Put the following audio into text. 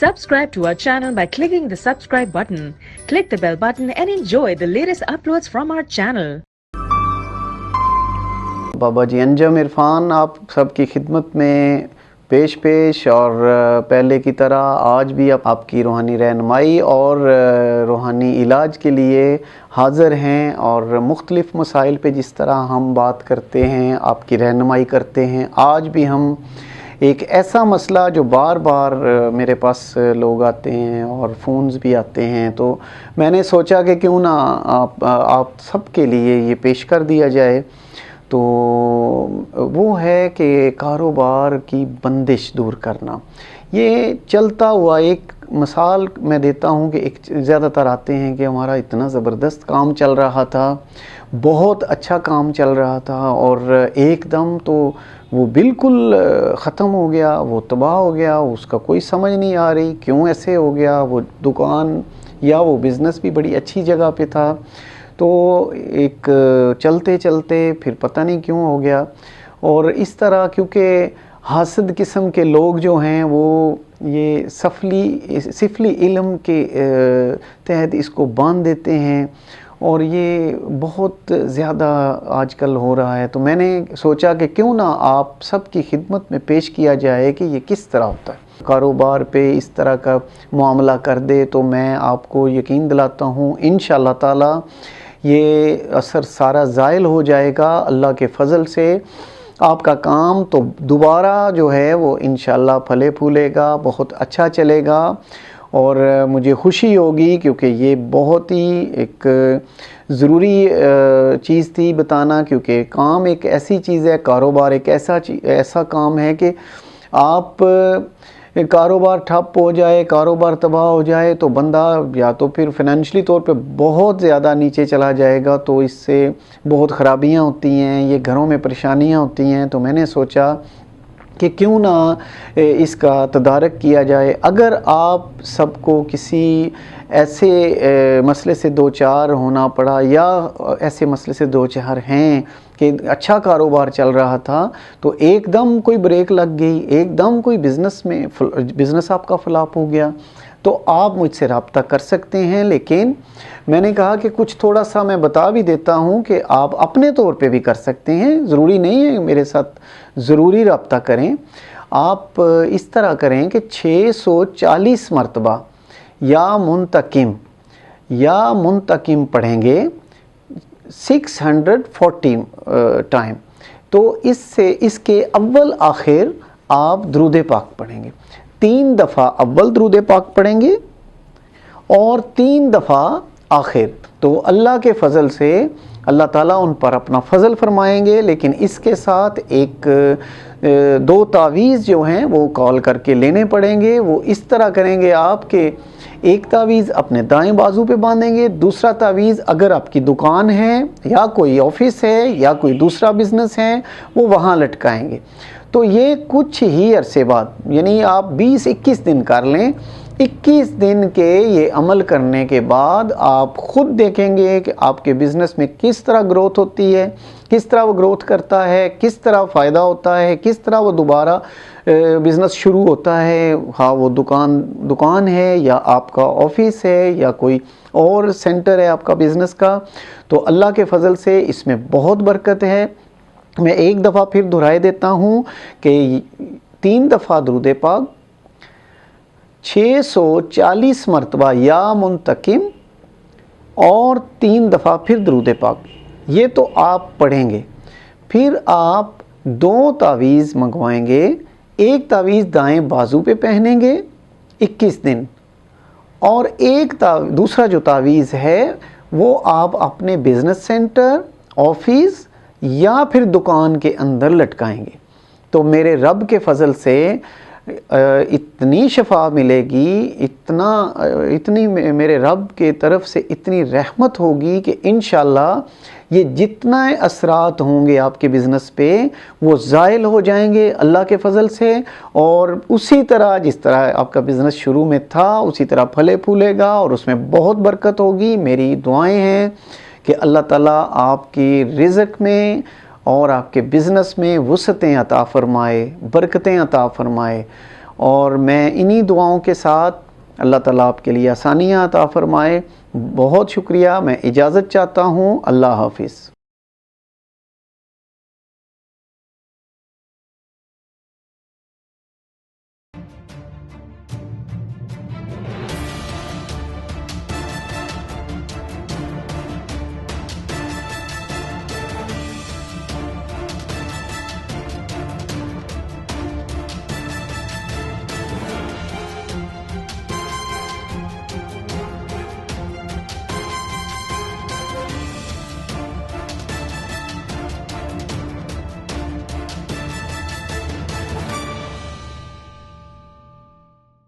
Subscribe to our channel by clicking the subscribe button. Click the bell button and enjoy the latest uploads from our channel. बाबा जी अंजम इरफान आप सबकी खिदमत में पेश और पहले की तरह आज भी आपकी रूहानी रहनुमाई और रूहानी इलाज के लिए हाज़िर हैं और मुख्तलिफ़ मसाइल पे जिस तरह हम बात करते हैं, आपकी रहनुमाई करते हैं। आज भी हम एक ऐसा मसला जो बार बार मेरे पास लोग आते हैं और फ़ोन्स भी आते हैं, तो मैंने सोचा कि क्यों ना आप सबके लिए ये पेश कर दिया जाए। तो वो है कि कारोबार की बंदिश दूर करना। ये चलता हुआ एक मिसाल मैं देता हूँ कि एक ज़्यादातर आते हैं कि हमारा इतना ज़बरदस्त काम चल रहा था, बहुत अच्छा काम चल रहा था और एकदम तो वो बिल्कुल ख़त्म हो गया, वो तबाह हो गया, उसका कोई समझ नहीं आ रही क्यों ऐसे हो गया। वो दुकान या वो बिज़नेस भी बड़ी अच्छी जगह पे था, तो एक चलते चलते फिर पता नहीं क्यों हो गया। और इस तरह क्योंकि हासद किस्म के लोग जो हैं वो ये सिफली इल्म के तहत इसको बांध देते हैं और ये बहुत ज़्यादा आजकल हो रहा है। तो मैंने सोचा कि क्यों ना आप सबकी खिदमत में पेश किया जाए कि ये किस तरह होता है। कारोबार पे इस तरह का मामला कर दे तो मैं आपको यकीन दिलाता हूँ इंशाअल्लाह ताला ये असर सारा ज़ायल हो जाएगा। अल्लाह के फ़ज़ल से आपका काम तो दोबारा जो है वो इंशाअल्लाह फले फूलेगा, बहुत अच्छा चलेगा और मुझे खुशी होगी क्योंकि ये बहुत ही एक ज़रूरी चीज़ थी बताना। क्योंकि काम एक ऐसी चीज़ है, कारोबार एक ऐसा काम है कि आप कारोबार ठप हो जाए, कारोबार तबाह हो जाए तो बंदा या तो फिर फाइनेंशियली तौर पे बहुत ज़्यादा नीचे चला जाएगा, तो इससे बहुत ख़राबियाँ होती हैं, ये घरों में परेशानियाँ होती हैं। तो मैंने सोचा कि क्यों ना इसका तदारक किया जाए। अगर आप सबको किसी ऐसे मसले से दो चार होना पड़ा या ऐसे मसले से दो चार हैं कि अच्छा कारोबार चल रहा था तो एकदम कोई ब्रेक लग गई, एकदम कोई बिज़नेस आपका फ्लॉप हो गया, तो आप मुझसे रब्ता कर सकते हैं। लेकिन मैंने कहा कि कुछ थोड़ा सा मैं बता भी देता हूं कि आप अपने तौर पे भी कर सकते हैं, ज़रूरी नहीं है मेरे साथ ज़रूरी रब्ता करें। आप इस तरह करें कि 640 मरतबा या मुंतकिम पढ़ेंगे 640 टाइम। तो इसके अव्वल आखिर आप दुरूद पाक पढ़ेंगे, 3 दफ़ा अव्वल दुरूद पाक पढ़ेंगे और 3 दफ़ा आखिर। तो अल्लाह के फ़ज़ल से अल्लाह ताला उन पर अपना फ़ज़ल फरमाएंगे। लेकिन इसके साथ दो तावीज़ जो हैं वो कॉल करके लेने पड़ेंगे। वो इस तरह करेंगे आपके एक तावीज़ अपने दाएं बाजू पे बांधेंगे, दूसरा तावीज़ अगर आपकी दुकान है या कोई ऑफिस है या कोई दूसरा बिज़नेस है वो वहाँ लटकाएंगे। तो ये कुछ ही अरसे बाद यानी आप 20-21 दिन कर लें। 21 दिन के ये अमल करने के बाद आप ख़ुद देखेंगे कि आपके बिज़नेस में किस तरह ग्रोथ होती है, किस तरह वो ग्रोथ करता है, किस तरह फ़ायदा होता है, किस तरह वो दोबारा बिज़नेस शुरू होता है। हाँ, वो दुकान है या आपका ऑफिस है या कोई और सेंटर है आपका बिज़नेस का, तो अल्लाह के फ़ज़ल से इसमें बहुत बरकत है। मैं एक दफ़ा फिर दोहराए देता हूँ कि 3 दफ़ा दुरूद पाक, 640 मरतबा या मुंतकिम और 3 दफ़ा फिर दुरूद पाक, ये तो आप पढ़ेंगे। फिर आप 2 तावीज़ मंगवाएंगे, एक तावीज़ दाएं बाजू पे पहनेंगे 21 दिन और दूसरा जो तावीज़ है वो आप अपने बिज़नेस सेंटर, ऑफिस या फिर दुकान के अंदर लटकाएंगे। तो मेरे रब के फ़ज़ल से इतनी शफा मिलेगी, इतनी मेरे रब के तरफ से इतनी रहमत होगी कि इंशाअल्लाह ये जितना असरात होंगे आपके बिज़नेस पे वो ज़ायल हो जाएंगे अल्लाह के फ़ज़ल से। और उसी तरह जिस तरह आपका बिज़नेस शुरू में था उसी तरह फले फूलेगा और उसमें बहुत बरकत होगी। मेरी दुआएं हैं कि अल्लाह ताला आपकी रिज़्क़ में और आपके बिज़नेस में वुसअतें अता फ़रमाए, बरकतें अता फ़रमाए और मैं इन्हीं दुआओं के साथ अल्लाह ताला आपके लिए आसानियाँ अता फरमाए। बहुत शुक्रिया, मैं इजाज़त चाहता हूँ। अल्लाह हाफ़िज़।